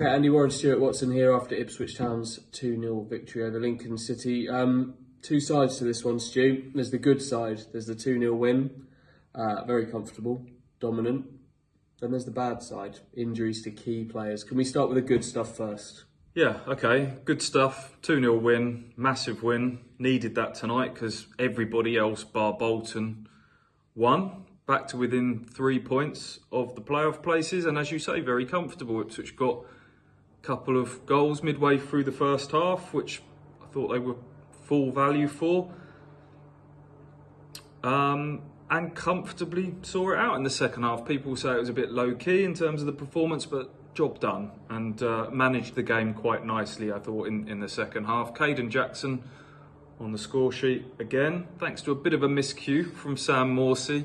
Okay, Andy, Warren and Stuart Watson here after Ipswich Town's 2-0 victory over Lincoln City. Two sides to this one, Stu. There's the good side. There's the 2-0 win. Very comfortable, dominant. Then there's the bad side. Injuries to key players. Can we start with the good stuff first? Yeah, okay. Good stuff. 2-0 win. Massive win. Needed that tonight because everybody else bar Bolton won. Back to within 3 points of the playoff places. And as you say, very comfortable. Ipswich got a couple of goals midway through the first half, which I thought they were full value for. And comfortably saw it out in the second half. People say it was a bit low-key in terms of the performance, but job done. And managed the game quite nicely, I thought, in the second half. Caden Jackson on the score sheet again, thanks to a bit of a miscue from Sam Morsey.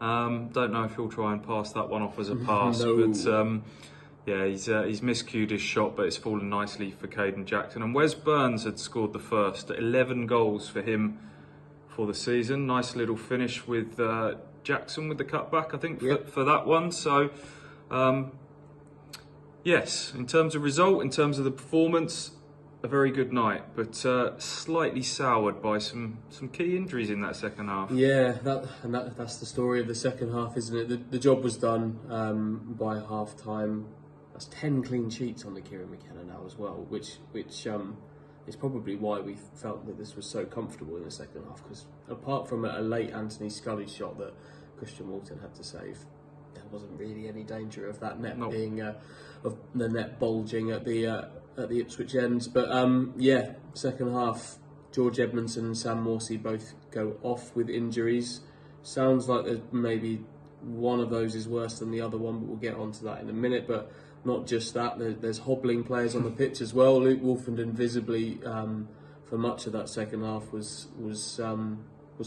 Don't know if he'll try and pass that one off as a pass, No. but yeah, he's miscued his shot, but it's fallen nicely for Caden Jackson. And Wes Burns had scored the first, 11 goals for him for the season. Nice little finish with Jackson with the cutback, I think, for that one. So, yes, in terms of result, in terms of the performance, a very good night, but slightly soured by some key injuries in that second half. Yeah, that's the story of the second half, isn't it? The job was done by half time. That's 10 clean sheets on the Kieran McKenna now as well, which is probably why we felt that this was so comfortable in the second half, because apart from a late Anthony Scully shot that Christian Walton had to save, there wasn't really any danger of that net being of the net bulging at the Ipswich end. But yeah, second half, George Edmondson and Sam Morsey both go off with injuries. Sounds like there's maybe one of those is worse than the other one, but we'll get onto that in a minute. But not just that, there's hobbling players on the pitch as well. Luke Wolfenden visibly for much of that second half was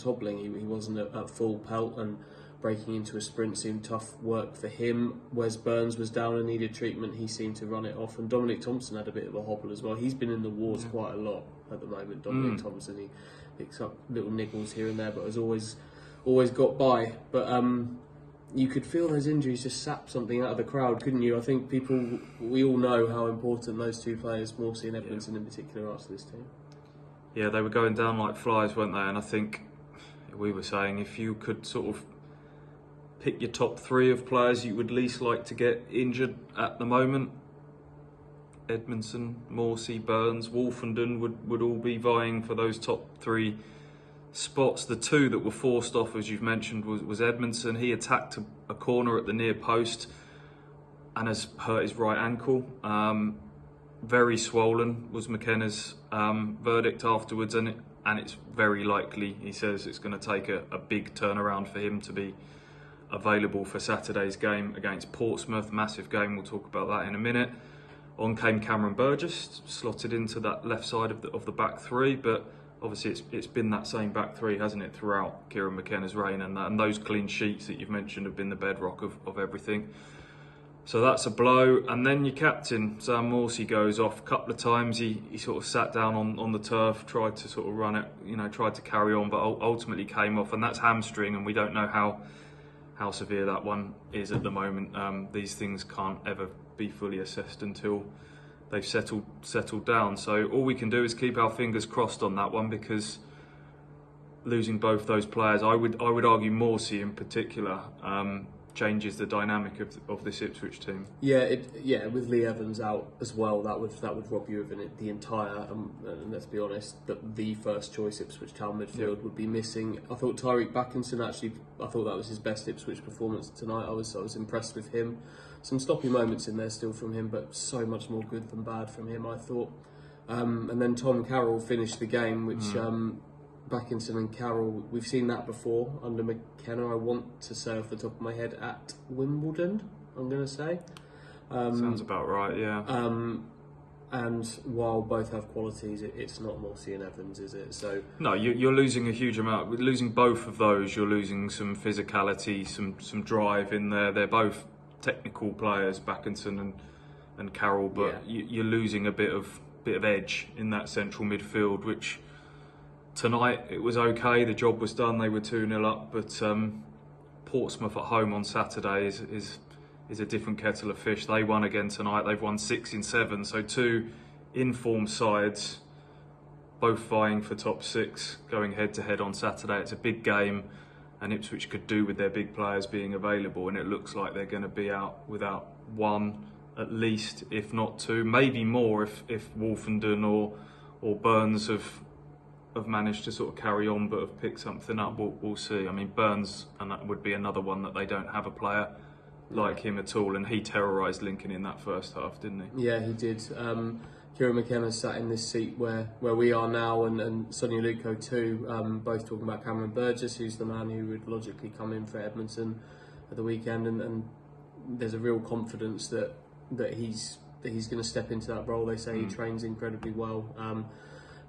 hobbling. He wasn't at full pelt, and breaking into a sprint seemed tough work for him. Wes Burns was down and needed treatment. He seemed to run it off, and Dominic Thompson had a bit of a hobble as well. He's been in the wars quite a lot at the moment. Dominic Thompson, he picks up little niggles here and there, but has always got by. But you could feel those injuries just sap something out of the crowd, couldn't you? I think we all know how important those two players, Morsey and Edmondson in particular, are to this team. Yeah, they were going down like flies, weren't they? And I think we were saying if you could sort of pick your top three of players you would least like to get injured at the moment, Edmondson, Morsey, Burns, Wolfenden would all be vying for those top three spots. The two that were forced off, as you've mentioned, was Edmondson. He attacked a corner at the near post and has hurt his right ankle. Very swollen was McKenna's verdict afterwards, and it's very likely, he says, it's going to take a big turnaround for him to be available for Saturday's game against Portsmouth. Massive game, we'll talk about that in a minute. On came Cameron Burgess, slotted into that left side of the back three, but obviously it's been that same back three, hasn't it, throughout Kieran McKenna's reign, and those clean sheets that you've mentioned have been the bedrock of everything. So that's a blow. And then your captain, Sam Morsey, goes off a couple of times. He sort of sat down on the turf, tried to sort of run it, tried to carry on, but ultimately came off, and that's hamstring, and we don't know how severe that one is at the moment. These things can't ever be fully assessed until they've settled down. So all we can do is keep our fingers crossed on that one, because losing both those players, I would argue Morsey in particular, changes the dynamic of this Ipswich team. Yeah, with Lee Evans out as well, that would rob you of the entire, and let's be honest, the first choice Ipswich Town midfield would be missing. I thought Tyreek Backinson, actually, I thought that was his best Ipswich performance tonight. I was impressed with him. Some sloppy moments in there still from him, but so much more good than bad from him, I thought. And then Tom Carroll finished the game, which Backinson and Carroll, we've seen that before under McKenna. I want to say off the top of my head at Wimbledon, I'm going to say. Sounds about right, yeah. And while both have qualities, it's not Morsey and Evans, is it? So no, you're losing a huge amount. With losing both of those, you're losing some physicality, some drive in there. They're both technical players, Backinson and Carroll, but you're losing a bit of edge in that central midfield, which tonight it was okay. The job was done. They were 2-0 up, but Portsmouth at home on Saturday is is a different kettle of fish. They won again tonight. They've won 6 in 7. So 2 in-form sides, both vying for top 6, going head-to-head on Saturday. It's a big game, and Ipswich could do with their big players being available, and it looks like they're going to be out without one at least, if not 2, maybe more if Wolfenden or Burns have managed to sort of carry on but have picked something up. We'll see. I mean, Burns, and that would be another one that they don't have a player like him at all, and he terrorised Lincoln in that first half, didn't he? Yeah, he did. Kieran McKenna sat in this seat where we are now, and Sonny Luco too, both talking about Cameron Burgess, who's the man who would logically come in for Edmonton at the weekend, and there's a real confidence that he's going to step into that role. They say he trains incredibly well.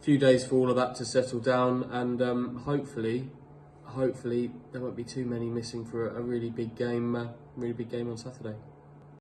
Few days for all of that to settle down, and hopefully there won't be too many missing for a really big game on Saturday.